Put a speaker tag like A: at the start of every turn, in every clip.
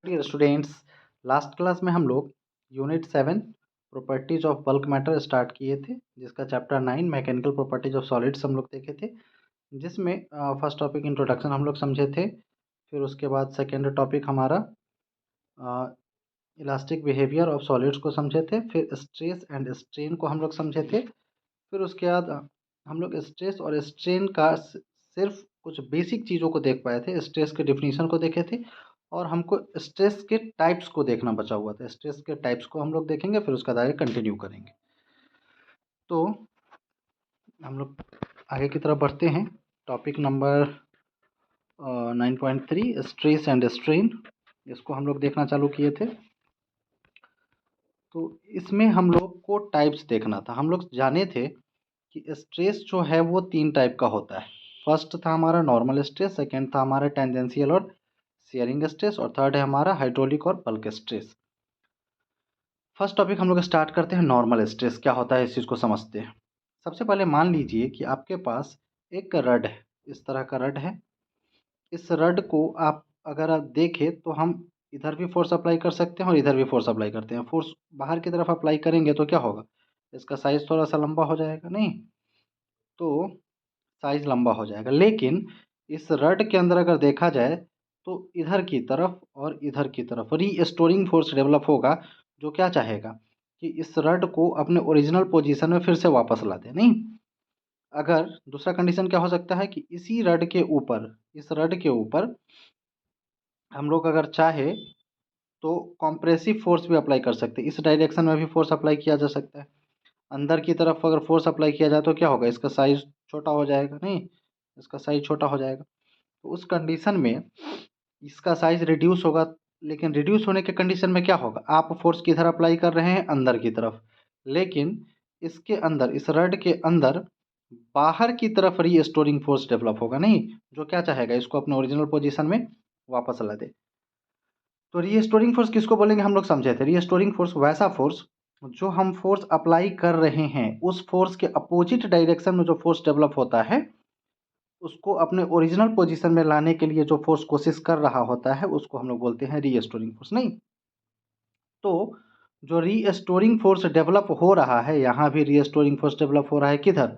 A: Dear students, last class में हम लोग unit 7 properties of bulk matter start किए थे, जिसका chapter 9 mechanical properties of solids हम लोग देखे थे, जिसमें फर्स्ट टॉपिक इंट्रोडक्शन हम लोग समझे थे। फिर उसके बाद सेकेंड टॉपिक हमारा इलास्टिक बिहेवियर ऑफ सॉलिड्स को समझे थे। फिर स्ट्रेस एंड स्ट्रेन को हम लोग समझे थे। फिर उसके बाद हम लोग स्ट्रेस और स्ट्रेन का सिर्फ कुछ बेसिक चीज़ों को देख पाए थे। स्ट्रेस के डिफिनीशन को देखे थे और हमको स्ट्रेस के टाइप्स को देखना बचा हुआ था। स्ट्रेस के टाइप्स को हम लोग देखेंगे, फिर उसका आगे कंटिन्यू करेंगे। तो हम लोग आगे की तरफ बढ़ते हैं। Topic number 9.3 stress and strain, इसको हम लोग देखना चालू किए थे। तो इसमें हम लोग को टाइप्स देखना था। हम लोग जाने थे कि स्ट्रेस जो है वो 3 टाइप का होता है। फर्स्ट था हमारा नॉर्मल स्ट्रेस, सेकंड था हमारा टेंजेंशियल और शेयरिंग स्ट्रेस, और थर्ड है हमारा हाइड्रोलिक और बल्क स्ट्रेस। फर्स्ट टॉपिक हम लोग स्टार्ट करते हैं। नॉर्मल स्ट्रेस क्या होता है, इस चीज़ को समझते हैं। सबसे पहले मान लीजिए कि आपके पास एक रड है, इस तरह का रड है। इस रड को आप अगर आप देखें तो हम इधर भी फोर्स अप्लाई कर सकते हैं और इधर भी फोर्स अप्लाई करते हैं। फोर्स बाहर की तरफ अप्लाई करेंगे तो क्या होगा, इसका साइज थोड़ा सा लंबा हो जाएगा, नहीं तो साइज लंबा हो जाएगा। लेकिन इस रड के अंदर अगर देखा जाए तो इधर की तरफ और इधर की तरफ रीस्टोरिंग फोर्स डेवलप होगा, जो क्या चाहेगा कि इस रड को अपने ओरिजिनल पोजीशन में फिर से वापस ला दे। नहीं, अगर दूसरा कंडीशन क्या हो सकता है कि इसी रड के ऊपर, इस रड के ऊपर हम लोग अगर चाहे तो कॉम्प्रेसिव फोर्स भी अप्लाई कर सकते हैं। इस डायरेक्शन में भी फोर्स अप्लाई किया जा सकता है। अंदर की तरफ अगर फोर्स अप्लाई किया जाए तो क्या होगा, इसका साइज छोटा हो जाएगा, नहीं इसका साइज छोटा हो जाएगा। तो उस कंडीशन में इसका साइज रिड्यूस होगा। लेकिन रिड्यूस होने के कंडीशन में क्या होगा, आप फोर्स किधर अप्लाई कर रहे हैं, अंदर की तरफ। लेकिन इसके अंदर, इस रड के अंदर बाहर की तरफ रीस्टोरिंग फोर्स डेवलप होगा, नहीं जो क्या चाहेगा, इसको अपने ओरिजिनल पोजीशन में वापस ला दे। तो रीस्टोरिंग फोर्स किसको बोलेंगे, हम लोग समझे थे। रीस्टोरिंग फोर्स वैसा फोर्स जो हम फोर्स अप्लाई कर रहे हैं, उस फोर्स के अपोजिट डायरेक्शन में जो फोर्स डेवलप होता है, उसको अपने ओरिजिनल पोजीशन में लाने के लिए जो फोर्स कोशिश कर रहा होता है, उसको हम लोग बोलते हैं रीस्टोरिंग फोर्स। नहीं तो जो रीस्टोरिंग फोर्स डेवलप हो रहा है, यहाँ भी रीस्टोरिंग फोर्स डेवलप हो रहा है, किधर,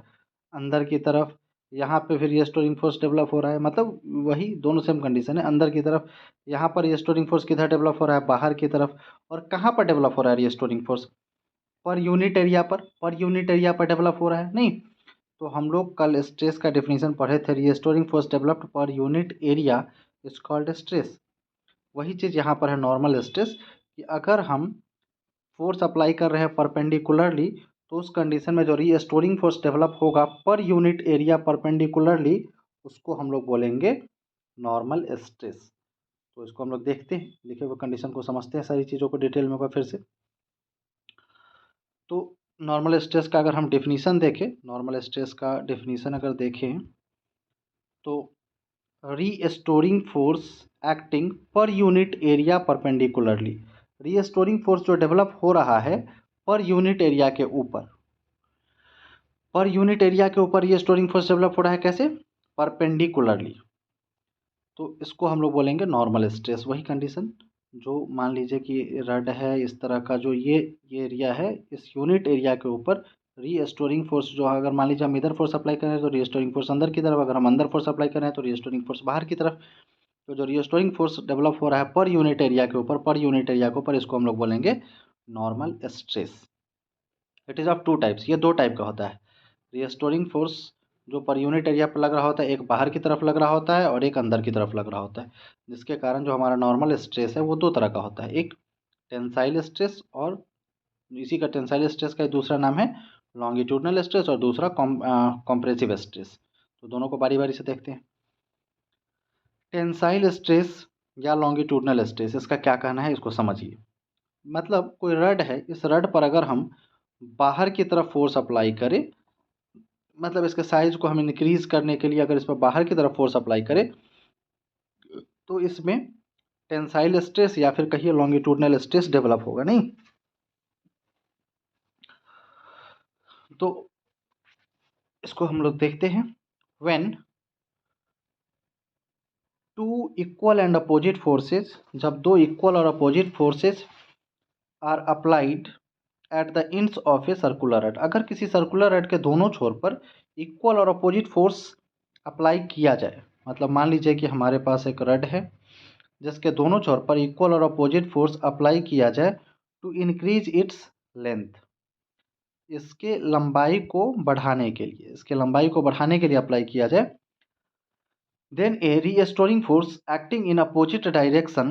A: अंदर की तरफ। यहाँ पे भी रीस्टोरिंग फोर्स डेवलप हो रहा है, मतलब वही दोनों सेम कंडीशन है। अंदर की तरफ यहाँ पर रीस्टोरिंग फोर्स किधर डेवलप हो रहा है, बाहर की तरफ। और कहाँ पर डेवलप हो रहा है रीस्टोरिंग फोर्स, पर यूनिट एरिया पर यूनिट एरिया पर डेवलप हो रहा है। नहीं तो हम लोग कल स्ट्रेस का डेफिनेशन पढ़े थे, restoring force developed per unit area is called stress. वही चीज़ यहाँ पर है नॉर्मल स्ट्रेस, कि अगर हम फोर्स अप्लाई कर रहे हैं परपेंडिकुलरली, तो उस कंडीशन में जो रीस्टोरिंग फोर्स डेवलप होगा पर यूनिट एरिया परपेंडिकुलरली, उसको हम लोग बोलेंगे नॉर्मल स्ट्रेस। तो इसको हम लोग देखते हैं, लिखे हुए कंडीशन को समझते हैं, सारी चीज़ों को डिटेल में फिर से। तो नॉर्मल स्ट्रेस का अगर हम डेफिनीशन देखें, नॉर्मल स्ट्रेस का डेफिनीशन अगर देखें तो restoring force acting per unit area perpendicularly. Restoring force जो डेवलप हो रहा है पर यूनिट एरिया के ऊपर, पर यूनिट एरिया के ऊपर रीस्टोरिंग फोर्स डेवलप हो रहा है, कैसे, परपेंडिकुलरली। तो इसको हम लोग बोलेंगे नॉर्मल स्ट्रेस। वही कंडीशन जो मान लीजिए कि रड है इस तरह का, जो ये एरिया है, इस यूनिट एरिया के ऊपर रीस्टोरिंग फोर्स जो, अगर मान लीजिए हम इधर फोर्स अप्लाई करें तो रीस्टोरिंग फोर्स अंदर की तरफ, अगर हम अंदर फोर्स अप्लाई करें तो रीस्टोरिंग फोर्स बाहर की तरफ। तो जो रीस्टोरिंग फोर्स डेवलप हो रहा है पर यूनिट एरिया के ऊपर, पर यूनिट एरिया के ऊपर, इसको हम लोग बोलेंगे normal stress. It is of two types, ये 2 टाइप का होता है। रीस्टोरिंग फोर्स जो पर यूनिट एरिया पर लग रहा होता है, एक बाहर की तरफ लग रहा होता है और एक अंदर की तरफ लग रहा होता है, जिसके कारण जो हमारा नॉर्मल स्ट्रेस है वो 2 तरह का होता है। एक टेंसाइल स्ट्रेस, और इसी का टेंसाइल स्ट्रेस का दूसरा नाम है लॉन्गिट्यूडनल स्ट्रेस, और दूसरा कॉम्प्रेसिव स्ट्रेस। तो दोनों को बारी बारी से देखते हैं। टेंसाइल स्ट्रेस या लॉन्गिट्यूडनल स्ट्रेस, इसका क्या कहना है, इसको समझिए। मतलब कोई रड है, इस रड पर अगर हम बाहर की तरफ फोर्स अप्लाई करें, मतलब इसके साइज को हम इंक्रीज करने के लिए अगर इस पर बाहर की तरफ फोर्स अप्लाई करें, तो इसमें टेंसाइल स्ट्रेस या फिर कहिए लॉन्गिट्यूडनल स्ट्रेस डेवलप होगा। नहीं तो इसको हम लोग देखते हैं। When two equal and opposite forces, जब दो इक्वल और opposite forces are applied at the ends of a circular rod, अगर किसी सर्कुलर रड के दोनों छोर पर इक्वल और अपोजिट फोर्स अप्लाई किया जाए, मतलब मान लीजिए कि हमारे पास एक रड है जिसके दोनों छोर पर इक्वल और अपोजिट फोर्स अप्लाई किया जाए टू इंक्रीज इट्स लेंथ, इसके लंबाई को बढ़ाने के लिए, इसके लंबाई को बढ़ाने के लिए अप्लाई किया जाए, then a restoring force acting in opposite direction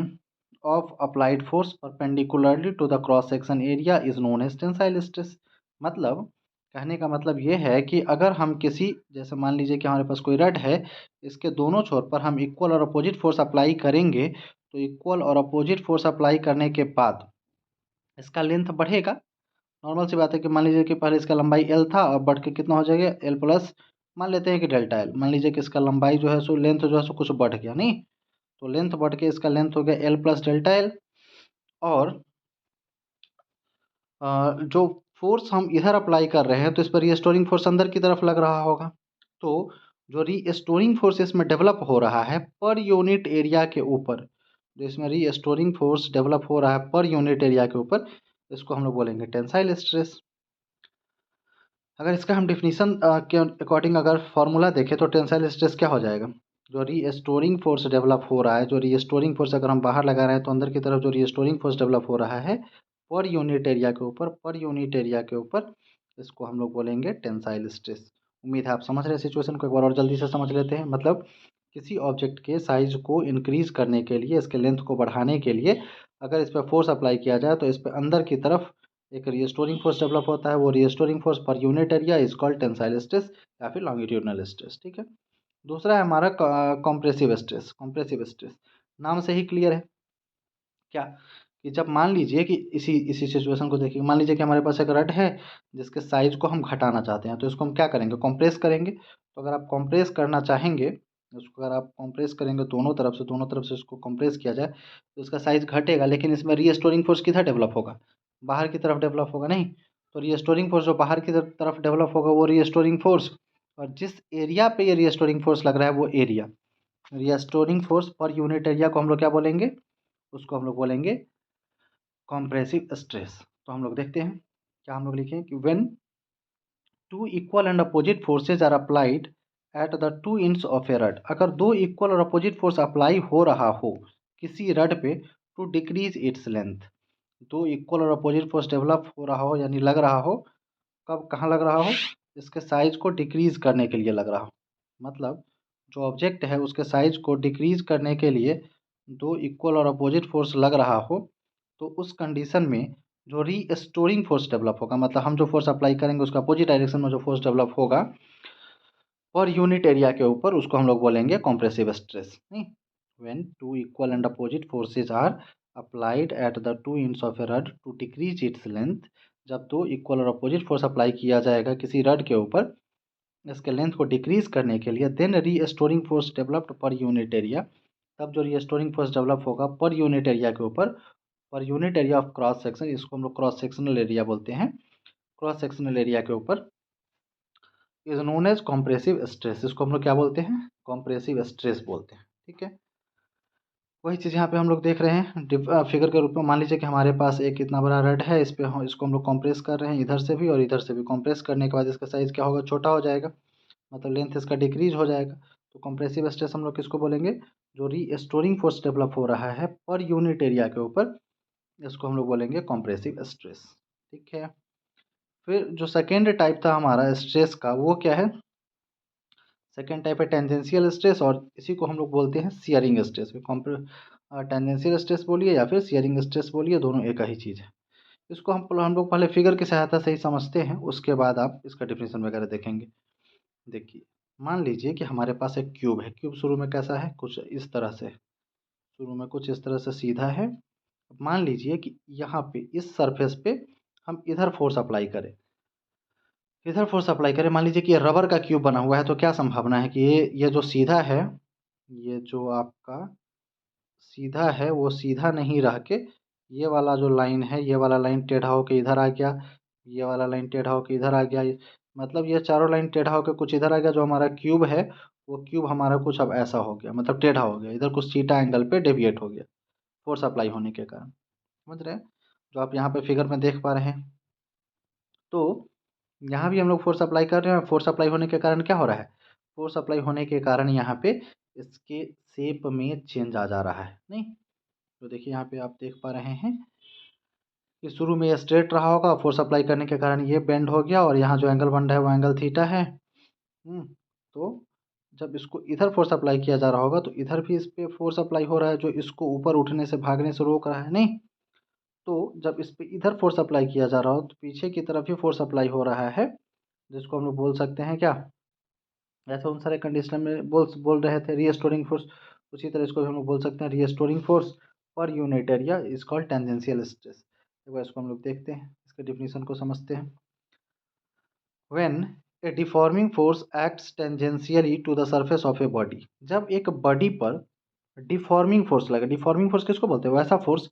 A: of applied force perpendicularly to the cross section area is known as tensile stress। मतलब कहने का मतलब ये है कि अगर हम किसी, जैसे मान लीजिए कि हमारे पास कोई रड है, इसके दोनों छोर पर हम इक्वल और अपोजिट फोर्स अप्लाई करेंगे, तो इक्वल और अपोजिट फोर्स अप्लाई करने के बाद इसका लेंथ बढ़ेगा। नॉर्मल सी बात है कि मान लीजिए कि पहले इसका लंबाई एल था, अब बढ़ के कितना हो जाएगा एल प्लस, मान लेते हैं कि डेल्टा एल, मान लीजिए कि इसका लंबाई जो है सो लेंथ जो है सो कुछ बढ़ गया, नहीं तो लेंथ बढ़ के इसका लेंथ हो गया एल प्लस डेल्टा एल, और जो फोर्स हम इधर अप्लाई कर रहे हैं तो इस पर रीस्टोरिंग फोर्स अंदर की तरफ लग रहा होगा, तो जो रीस्टोरिंग फोर्स इसमें डेवलप हो रहा है पर यूनिट एरिया के ऊपर, जो इसमें रीस्टोरिंग फोर्स डेवलप हो रहा है पर यूनिट एरिया के ऊपर, इसको हम लोग बोलेंगे टेंसाइल स्ट्रेस। अगर इसका हम डिफिनीशन के अकॉर्डिंग अगर फॉर्मूला देखें तो टेंसाइल स्ट्रेस क्या हो जाएगा, जो रीस्टोरिंग फोर्स डेवलप हो रहा है, जो रीस्टोरिंग फोर्स अगर हम बाहर लगा रहे हैं तो अंदर की तरफ जो रीस्टोरिंग फोर्स डेवलप हो रहा है पर यूनिट एरिया के ऊपर, पर यूनिट एरिया के ऊपर, इसको हम लोग बोलेंगे टेंसाइल स्ट्रेस। उम्मीद है आप समझ रहे हैं सिचुएशन को, एक बार और जल्दी से समझ लेते हैं। मतलब किसी ऑब्जेक्ट के साइज को इंक्रीज करने के लिए, इसके लेंथ को बढ़ाने के लिए अगर इस पर फोर्स अप्लाई किया जाए तो इस पर अंदर की तरफ एक रीस्टोरिंग फोर्स डेवलप होता है, वो रीस्टोरिंग फोर्स पर unit area is called tensile stress या फिर लॉन्गिट्यूडनल स्ट्रेस। ठीक है, दूसरा है हमारा कॉम्प्रेसिव स्ट्रेस। कॉम्प्रेसिव स्ट्रेस नाम से ही क्लियर है क्या, कि जब मान लीजिए कि इसी इसी सिचुएशन को देखिए, मान लीजिए कि हमारे पास एक रड है जिसके साइज को हम घटाना चाहते हैं, तो इसको हम क्या करेंगे, कंप्रेस करेंगे। तो अगर आप कंप्रेस करना चाहेंगे, उसको अगर आप कंप्रेस करेंगे दोनों तरफ से उसको कंप्रेस किया जाए तो इसका साइज घटेगा, लेकिन इसमें रीस्टोरिंग फोर्स किधर डेवलप होगा, बाहर की तरफ डेवलप होगा, नहीं तो रीस्टोरिंग फोर्स जो बाहर की तरफ डेवलप होगा वो रीस्टोरिंग फोर्स, और जिस एरिया पे ये रीस्टोरिंग फोर्स लग रहा है वो एरिया, रीस्टोरिंग फोर्स पर यूनिट एरिया को हम लोग क्या बोलेंगे, उसको हम लोग बोलेंगे कॉम्प्रेसिव स्ट्रेस। तो हम लोग देखते हैं क्या हम लोग लिखें कि when two equal and opposite forces are applied at the two ends of a rod, अगर दो इक्वल और अपोजिट फोर्स अप्लाई हो रहा हो किसी रड पे टू डिक्रीज इट्स लेंथ, दो इक्वल और अपोजिट फोर्स डेवलप हो रहा हो यानी लग रहा हो, कब कहाँ लग रहा हो, इसके साइज को डिक्रीज करने के लिए लग रहा हो। मतलब जो ऑब्जेक्ट है उसके साइज को डिक्रीज करने के लिए दो इक्वल और अपोजिट फोर्स लग रहा हो, तो उस कंडीशन में जो रीस्टोरिंग फोर्स डेवलप होगा, मतलब हम जो फोर्स अप्लाई करेंगे उसका अपोजिट डायरेक्शन में जो फोर्स डेवलप होगा पर यूनिट एरिया के ऊपर, उसको हम लोग बोलेंगे कॉम्प्रेसिव स्ट्रेस। नहीं, when two equal and opposite forces are applied at the two ends of a rod to decrease its length, जब दो इक्वल और अपोजिट फोर्स अप्लाई किया जाएगा किसी रड के ऊपर इसके लेंथ को डिक्रीज करने के लिए, then restoring force developed per unit area, तब जो रीस्टोरिंग फोर्स डेवलप होगा पर यूनिट एरिया के ऊपर, पर unit area of cross section, इसको हम लोग क्रॉस सेक्शनल एरिया बोलते हैं, क्रॉस सेक्शनल एरिया के ऊपर is known as compressive stress, इसको हम लोग क्या बोलते हैं, कॉम्प्रेसिव स्ट्रेस बोलते हैं। ठीक है, वही चीज़ यहाँ पे हम लोग देख रहे हैं फिगर के रूप में। मान लीजिए कि हमारे पास एक इतना बड़ा रड है, इस पे इसको हम लोग कंप्रेस कर रहे हैं इधर से भी और इधर से भी, कंप्रेस करने के बाद इसका साइज़ क्या होगा, छोटा हो जाएगा, मतलब लेंथ इसका डिक्रीज हो जाएगा। तो कंप्रेसिव स्ट्रेस हम लोग किसको बोलेंगे, जो रीस्टोरिंग फोर्स डेवलप हो रहा है पर यूनिट एरिया के ऊपर, इसको हम लोग बोलेंगे कंप्रेसिव स्ट्रेस। ठीक है, फिर जो सेकेंड टाइप था हमारा स्ट्रेस का वो क्या है, सेकेंड टाइप है टेंजेंशियल स्ट्रेस, और इसी को हम लोग बोलते हैं सियरिंग स्ट्रेस। टेंजेंशियल स्ट्रेस बोलिए या फिर सियरिंग स्ट्रेस बोलिए, दोनों एक ही चीज़ है। इसको हम लोग पहले फिगर की सहायता से ही समझते हैं, उसके बाद आप इसका डिफिनेशन वगैरह देखेंगे। देखिए, मान लीजिए कि हमारे पास एक क्यूब है, क्यूब शुरू में कैसा है, कुछ इस तरह से, शुरू में कुछ इस तरह से सीधा है। मान लीजिए कि यहाँ पे इस सरफेस पे हम इधर फोर्स अप्लाई करें, इधर फोर्स अप्लाई करें, मान लीजिए कि ये रबर का क्यूब बना हुआ है, तो क्या संभावना है कि ये जो सीधा है, ये जो आपका सीधा है वो सीधा नहीं रह के ये वाला जो लाइन है, ये वाला लाइन टेढ़ा होकर इधर आ गया, ये वाला लाइन टेढ़ा होकर इधर आ गया, मतलब ये चारों लाइन टेढ़ा होकर कुछ इधर आ गया, जो हमारा क्यूब है वो क्यूब हमारा कुछ अब ऐसा हो गया, मतलब टेढ़ा हो गया, इधर कुछ थीटा एंगल पे डेविएट हो गया फोर्स अप्लाई होने के कारण। समझ रहे हैं? जो आप यहाँ पे फिगर में देख पा रहे हैं। तो यहाँ भी हम लोग फोर्स अप्लाई कर रहे हैं, फोर्स अप्लाई होने के कारण क्या हो रहा है, फोर्स अप्लाई होने के कारण यहाँ पे इसके शेप में चेंज आ जा रहा है, नहीं? तो देखिए यहाँ पे आप देख पा रहे हैं कि शुरू में ये स्ट्रेट रहा होगा, फोर्स अप्लाई करने के कारण ये बेंड हो गया और यहाँ जो एंगल बन रहा है वो एंगल थीटा है। तो जब इसको इधर फोर्स अप्लाई किया जा रहा होगा तो इधर भी इस पे फोर्स अप्लाई हो रहा है, जो इसको ऊपर उठने से भागने से रोक रहा है, नहीं? तो जब इस पे इधर फोर्स अप्लाई किया जा रहा हो तो पीछे की तरफ भी फोर्स अप्लाई हो रहा है, जिसको हम लोग बोल सकते हैं क्या, ऐसे उन सारे कंडीशन में बोल रहे थे रीस्टोरिंग फोर्स। उसी तरह इसको भी हम लोग बोल सकते हैं रीस्टोरिंग फोर्स पर unit area is called tangential stress. एक बार इसको हम लोग देखते हैं, इसके डिफिनीशन को समझते हैं। When a deforming force acts tangentially to the surface of a body, जब एक बॉडी पर डिफॉर्मिंग फोर्स लगे, डिफॉर्मिंग फोर्स किसको बोलते हैं, वैसा फोर्स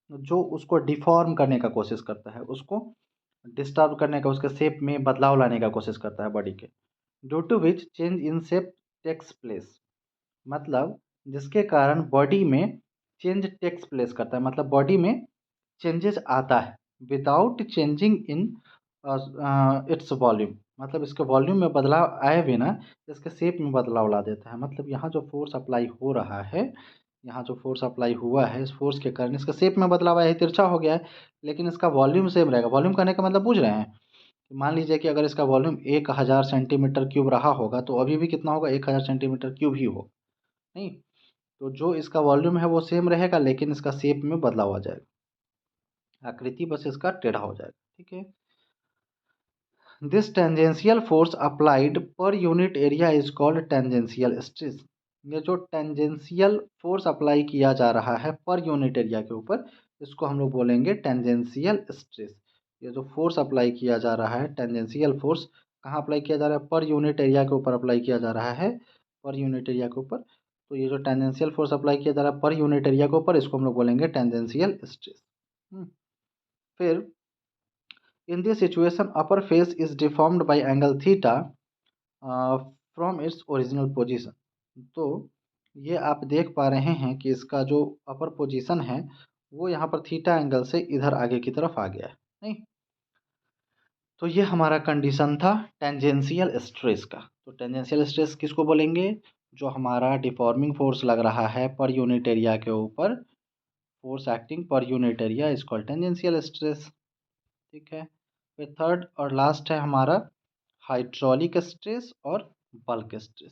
A: जो उसको डिफॉर्म करने का कोशिश करता है, उसको डिस्टर्ब करने का, उसके शेप में बदलाव लाने का कोशिश करता है बॉडी के, due to which change in shape takes place, मतलब जिसके कारण बॉडी में चेंज टेक्स प्लेस करता है, मतलब बॉडी में चेंजेस आता है without changing in its volume, मतलब इसके वॉल्यूम में बदलाव आए बिना इसके शेप में बदलाव ला देता है। मतलब यहाँ जो फोर्स अप्लाई हो रहा है, यहाँ जो फोर्स अप्लाई हुआ है, इस फोर्स के कारण इसका शेप में बदलाव आया है, तिरछा हो गया है, लेकिन इसका वॉल्यूम सेम रहेगा। वॉल्यूम करने का मतलब बूझ रहे हैं? मान लीजिए कि अगर इसका वॉल्यूम 1000 सेंटीमीटर क्यूब रहा होगा तो अभी भी कितना होगा, 1000 सेंटीमीटर क्यूब ही हो, नहीं? तो जो इसका वॉल्यूम है वो सेम रहेगा, लेकिन इसका शेप में बदलाव आ जाएगा, आकृति बस इसका टेढ़ा हो जाएगा। ठीक है। दिस टेंजेंशियल फोर्स अप्लाइड पर unit area is called tangential stress. ये जो टेंजेंशियल फोर्स अप्लाई किया जा रहा है पर यूनिट एरिया के ऊपर, इसको हम लोग बोलेंगे टेंजेंशियल स्ट्रेस। ये जो फोर्स अप्लाई किया जा रहा है, टेंजेंशियल फोर्स कहाँ अप्लाई किया जा रहा है, पर यूनिट एरिया के ऊपर अप्लाई किया जा रहा है, पर यूनिट एरिया के ऊपर। तो ये जो टेंजेंशियल फोर्स अप्लाई किया जा रहा है पर यूनिट एरिया के ऊपर, इसको हम लोग बोलेंगे टेंजेंशियल स्ट्रेस। फिर in this situation upper face is deformed by angle theta from its original position। तो ये आप देख पा रहे हैं कि इसका जो अपर पोजीशन है वो यहाँ पर थीटा एंगल से इधर आगे की तरफ आ गया है, नहीं? तो ये हमारा कंडीशन था टेंजेंशियल स्ट्रेस का। तो टेंजेंशियल स्ट्रेस किसको बोलेंगे, जो हमारा डिफॉर्मिंग फोर्स लग रहा है पर यूनिट एरिया के ऊपर, force acting per unit area is called tangential stress. ठीक है। फिर थर्ड और लास्ट है हमारा हाइड्रोलिक स्ट्रेस और बल्क स्ट्रेस।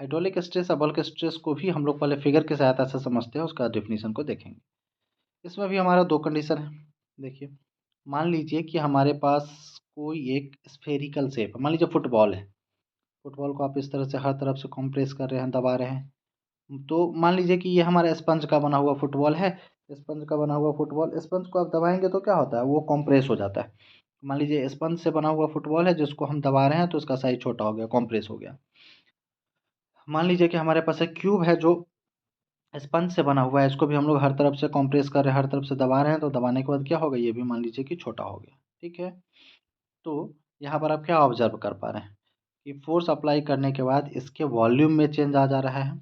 A: हाइड्रोलिक स्ट्रेस और बल्क स्ट्रेस को भी हम लोग पहले फिगर की सहायता से समझते हैं, उसका डेफिनेशन को देखेंगे। इसमें भी हमारा दो कंडीशन है। देखिए, मान लीजिए कि हमारे पास कोई एक स्फेरिकल शेप है, मान लीजिए फुटबॉल है। फुटबॉल को आप इस तरह से हर तरफ से कंप्रेस कर रहे हैं, दबा रहे हैं। तो मान लीजिए कि ये हमारा स्पंज का बना हुआ फुटबॉल है। स्पंज का बना हुआ फुटबॉल, स्पंज को आप दबाएंगे तो क्या होता है, वो कंप्रेस हो जाता है। मान लीजिए स्पंज से बना हुआ फुटबॉल है, जिसको हम दबा रहे हैं तो उसका साइज छोटा हो गया, कंप्रेस हो गया। मान लीजिए कि हमारे पास एक क्यूब है जो स्पंज से बना हुआ है, इसको भी हम लोग हर तरफ से कंप्रेस कर रहे हैं, हर तरफ से दबा रहे हैं, तो दबाने के बाद क्या होगा, ये भी मान लीजिए कि छोटा हो गया। ठीक है। तो यहाँ पर आप क्या ऑब्जर्व कर पा रहे हैं कि फोर्स अप्लाई करने के बाद इसके वॉल्यूम में चेंज आ जा रहा है,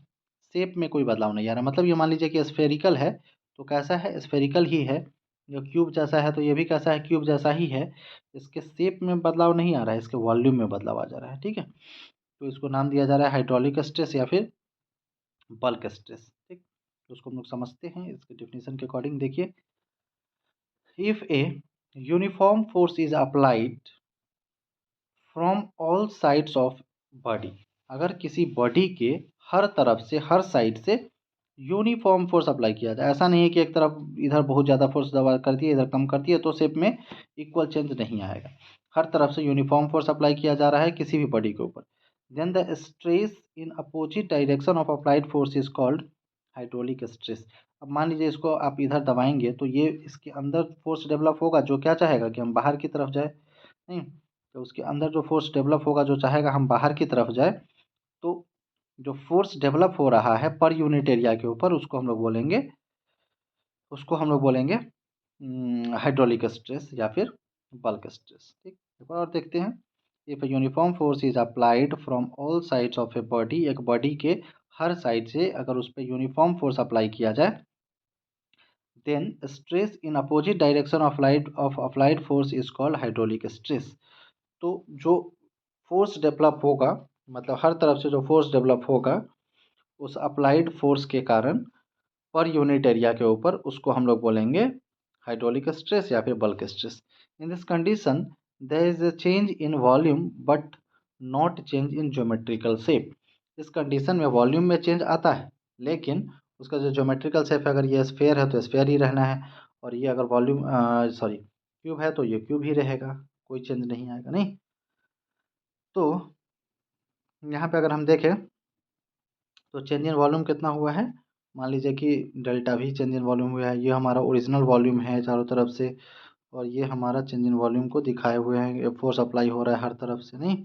A: शेप में कोई बदलाव नहीं आ रहा। मतलब ये मान लीजिए कि स्फेरिकल है तो कैसा है, स्फेरिकल ही है। जो क्यूब जैसा है तो ये भी कैसा है, क्यूब जैसा ही है। इसके शेप में बदलाव नहीं आ रहा है, इसके वॉल्यूम में बदलाव आ जा रहा है। ठीक है। तो इसको नाम दिया जा रहा है हाइड्रोलिक स्ट्रेस या फिर बल्क स्ट्रेस। ठीक, तो उसको हम लोग समझते हैं इसके डेफिनेशन के अकॉर्डिंग। देखिए, if a uniform force is applied from all sides of body, अगर किसी बॉडी के हर तरफ से, हर साइड से यूनिफॉर्म फोर्स अप्लाई किया जाए, ऐसा नहीं है कि एक तरफ इधर बहुत ज़्यादा फोर्स दबा करती है, इधर कम करती है, तो शेप में इक्वल चेंज नहीं आएगा। हर तरफ से यूनिफॉर्म फोर्स अप्लाई किया जा रहा है किसी भी बॉडी के ऊपर, then the stress in opposite direction of applied force is called hydraulic stress. अब मान लीजिए इसको आप इधर दबाएंगे तो ये इसके अंदर फोर्स डेवलप होगा, जो क्या चाहेगा कि हम बाहर की तरफ जाए, नहीं? तो उसके अंदर जो फोर्स डेवलप होगा, जो चाहेगा हम बाहर की तरफ जाए, तो जो फोर्स डेवलप हो रहा है पर यूनिट एरिया के ऊपर, उसको हम लोग बोलेंगे हाइड्रोलिक स्ट्रेस या फिर बल्क स्ट्रेस। ठीक, एक बार और देखते हैं। If uniform force is applied from all sides of a body, एक बॉडी के हर साइड से अगर उस पर यूनिफॉर्म फोर्स अप्लाई किया जाए, then stress in opposite direction of applied force is called hydraulic stress. तो जो फोर्स डेवलप होगा, मतलब हर तरफ से जो फोर्स डेवलप होगा उस अप्लाइड फोर्स के कारण पर यूनिट एरिया के ऊपर, उसको हम लोग बोलेंगे हाइड्रोलिक स्ट्रेस या फिर bulk stress. In this condition there is a change in volume but not change in geometrical shape. इस कंडीशन में वॉल्यूम में चेंज आता है, लेकिन उसका जो ज्योमेट्रिकल शेप है, अगर ये स्फेयर है तो स्फेयर ही रहना है, और ये अगर वॉल्यूम क्यूब है तो ये क्यूब ही रहेगा, कोई चेंज नहीं आएगा। नहीं, तो यहाँ पे अगर हम देखें तो चेंज इन वॉल्यूम कितना हुआ है, मान लीजिए कि डेल्टा भी चेंज इन वॉल्यूम हुआ है। ये हमारा ओरिजिनल वॉल्यूम है चारों तरफ से, और ये हमारा चेंज इन वॉल्यूम को दिखाए हुए हैं, फोर्स अप्लाई हो रहा है हर तरफ से। नहीं,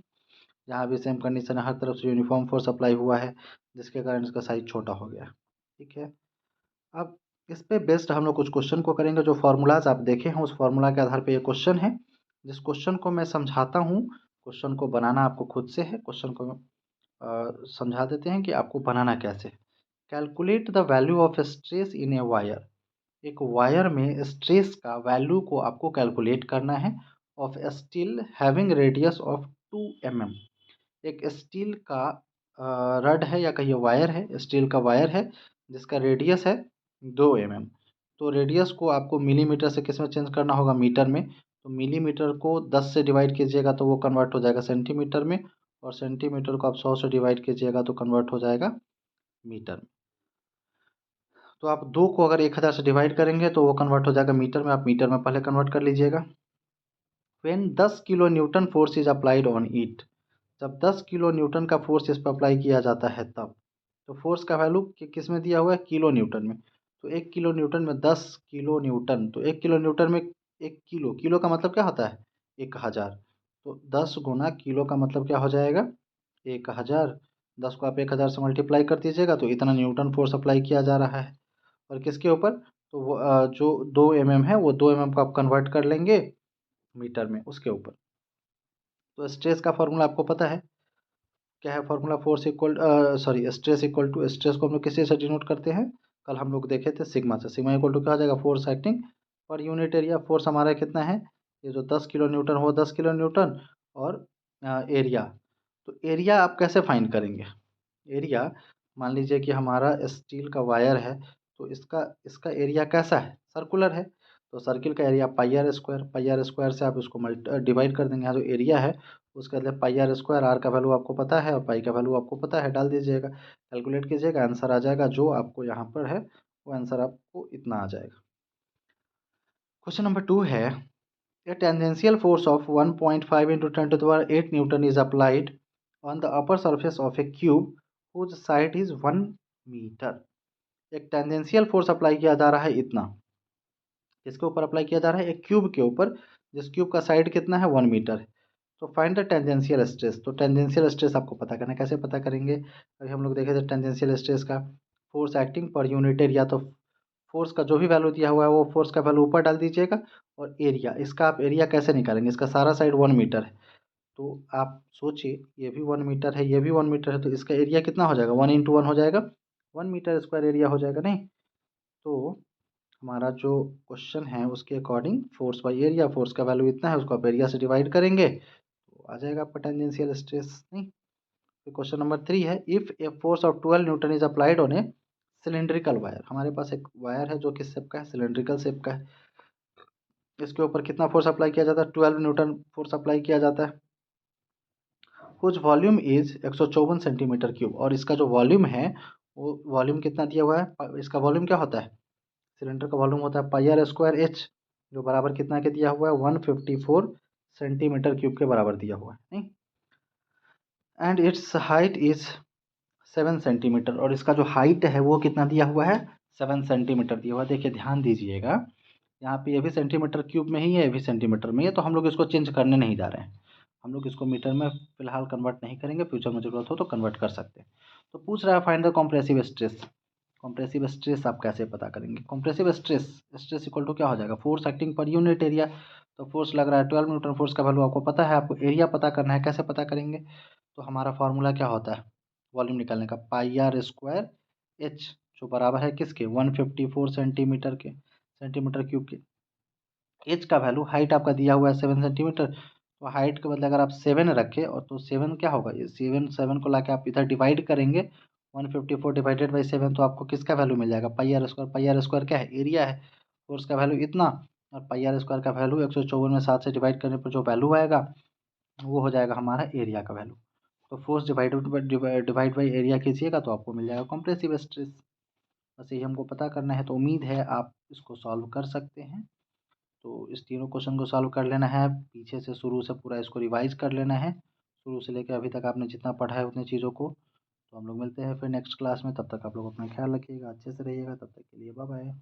A: यहाँ भी सेम कंडीशन है, हर तरफ से यूनिफॉर्म फोर्स अप्लाई हुआ है, जिसके कारण इसका साइज छोटा हो गया। ठीक है, अब इस पे बेस्ड हम लोग कुछ क्वेश्चन को करेंगे। जो फार्मूलाज आप देखे हैं उस फार्मूला के आधार पे ये क्वेश्चन है, जिस क्वेश्चन को मैं समझाता हूँ। क्वेश्चन को बनाना आपको खुद से है, क्वेश्चन को समझा देते हैं कि आपको बनाना कैसे। Calculate the value of stress in a wire, एक वायर में स्ट्रेस का वैल्यू को आपको कैलकुलेट करना है। Of steel having radius of 2 mm, एक स्टील का रड है या कहिए वायर है, स्टील का वायर है जिसका रेडियस है 2 mm। तो रेडियस को आपको मिलीमीटर से किस में चेंज करना होगा, मीटर में। तो मिलीमीटर को 10 से डिवाइड कीजिएगा तो वो कन्वर्ट हो जाएगा सेंटीमीटर में, और सेंटीमीटर को आप 100 से डिवाइड कीजिएगा तो कन्वर्ट हो जाएगा मीटर में। तो आप 2 को अगर 1000 से डिवाइड करेंगे तो वो कन्वर्ट हो जाएगा मीटर में, आप मीटर में पहले कन्वर्ट कर लीजिएगा। When 10 kilo Newton force is applied on it, जब 10 किलो न्यूटन का फोर्स इस पर अप्लाई किया जाता है तब, तो फोर्स का वैल्यू किस में दिया हुआ है, किलो न्यूटन में। तो 1 किलो न्यूटन में 10 किलो न्यूटन, तो 1 किलो न्यूटन में 1 किलो, किलो का मतलब क्या होता है 1000। तो 10 गुना किलो का मतलब क्या हो जाएगा 1000। 10 को आप 1000 से मल्टीप्लाई कर दीजिएगा तो इतना न्यूटन फोर्स अप्लाई किया जा रहा है। और किसके ऊपर, तो वो जो 2 mm है वो 2 mm को आप कन्वर्ट कर लेंगे मीटर में, उसके ऊपर। तो स्ट्रेस का फॉर्मूला आपको पता है क्या है, formula force equal stress equal to, stress को हम लोग किसी से डिनोट करते हैं, कल हम लोग देखे थे सिग्मा से। सिग्मा इक्वल टू क्या हो जाएगा, force acting per unit area. Force हमारा कितना है, ये जो 10 किलो न्यूटन हो 10 किलो न्यूटन, और एरिया। तो एरिया आप कैसे फाइंड करेंगे, एरिया मान लीजिए कि हमारा स्टील का वायर है, तो इसका इसका एरिया कैसा है, सर्कुलर है। तो सर्किल का एरिया पाई आर स्क्वायर से आप इसको डिवाइड कर देंगे। यहाँ जो एरिया है उसका मतलब पाई आर स्क्वायर, आर का वैल्यू आपको पता है और पाई का वैल्यू आपको पता है, डाल दीजिएगा, कैलकुलेट कीजिएगा, आंसर आ जाएगा जो आपको यहाँ पर है, वो आंसर आपको इतना आ जाएगा। क्वेश्चन नंबर 2 है, A tangential force of 1.5 into 10 to the power 8 Newton is applied on the upper surface of a cube whose side is 1 meter। एक टेंजेंशियल फोर्स अप्लाई किया जा रहा है इतना, किसके ऊपर अप्लाई किया जा रहा है, एक क्यूब के ऊपर, जिस क्यूब का साइड कितना है 1 मीटर है। तो फाइंड द टेंजेंशियल स्ट्रेस। तो टेंजेंशियल स्ट्रेस आपको पता करना है, कैसे पता करेंगे, अभी हम लोग देखे थे टेंजेंशियल स्ट्रेस का, force acting per unit area. तो फोर्स का जो भी वैल्यू दिया हुआ है वो फोर्स का वैल्यू ऊपर डाल दीजिएगा, और एरिया, इसका आप एरिया कैसे निकालेंगे, इसका सारा साइड 1 मीटर है। तो आप सोचिए ये भी 1 मीटर है, ये भी 1 मीटर है, तो इसका एरिया कितना हो जाएगा, 1 इंटू 1 हो जाएगा, 1 मीटर स्क्वायर एरिया हो जाएगा। नहीं, तो हमारा जो क्वेश्चन है उसके according force by area, force का वैल्यू इतना है, उसको आप एरिया से डिवाइड करेंगे तो आ जाएगा आपका टेंजेंशियल स्ट्रेस। नहीं, तो क्वेश्चन नंबर 3 है, if a force of 12 Newton is applied on A cylindrical wire. हमारे पास एक वायर है जो किस शेप का है, सिलेंड्रिकल शेप का है। इसके ऊपर कितना फोर्स अप्लाई किया जाता है, 12 न्यूटन फोर्स अप्लाई किया जाता है। कुछ वॉल्यूम इज 154 सेंटीमीटर क्यूब, और इसका जो वॉल्यूम है वो वॉल्यूम कितना दिया हुआ है, इसका वॉल्यूम क्या होता है, सिलेंडर का वॉल्यूम होता है पाई आर स्क्वायर एच, जो बराबर कितना के दिया हुआ है 154 सेंटीमीटर क्यूब के बराबर दिया हुआ है। नहीं, and it's height is 7 centimetre, और इसका जो हाइट है वो कितना दिया हुआ है 7 सेंटीमीटर दिया हुआ है। देखिए ध्यान दीजिएगा, यहाँ पे ये भी सेंटीमीटर क्यूब में ही है, ये भी सेंटीमीटर में है, तो हम लोग इसको चेंज करने नहीं जा रहे हैं, हम लोग इसको मीटर में फिलहाल कन्वर्ट नहीं करेंगे, फ्यूचर में जरूरत हो तो कन्वर्ट कर सकते हैं। तो पूछ रहा है find the compressive stress. Compressive stress आप कैसे पता करेंगे, compressive stress, stress equal to क्या हो जाएगा, force acting per unit area. तो फोर्स लग रहा है 12 न्यूटन, फोर्स का वैल्यू आपको पता है, आपको एरिया पता करना है, कैसे पता करेंगे? तो हमारा फार्मूला क्या होता है वॉल्यूम निकालने का, पाई आर स्क्वायर एच, जो बराबर है किसके 154 सेंटीमीटर क्यूब के। एच का वैल्यू, हाइट आपका दिया हुआ है 7 सेंटीमीटर, तो हाइट के बदले अगर आप 7 रखें और तो 7 क्या होगा, ये 7 को लाके आप इधर डिवाइड करेंगे 154 डिवाइडेड बाई 7, तो आपको किसका वैल्यू मिल जाएगा, pi r square. Pi r square क्या है, एरिया है। फोर्स का वैल्यू इतना, और पाई आर स्क्वायर का वैल्यू 154 में 7 से डिवाइड करने पर जो वैल्यू आएगा वो हो जाएगा हमारा एरिया का वैल्यू। तो फोर्स डिवाइड बाई एरिया कीजिएगा तो आपको मिल जाएगा कंप्रेसिव स्ट्रेस। बस यही हमको पता करना है, तो उम्मीद है आप इसको सॉल्व कर सकते हैं। तो इस तीनों क्वेश्चन को सॉल्व कर लेना है, पीछे से शुरू से पूरा इसको रिवाइज कर लेना है, शुरू से लेकर अभी तक आपने जितना पढ़ा है उतनी चीज़ों को। तो हम लोग मिलते हैं फिर नेक्स्ट क्लास में, तब तक आप लोग अपना ख्याल रखिएगा, अच्छे से रहिएगा, तब तक के लिए बाय बाय।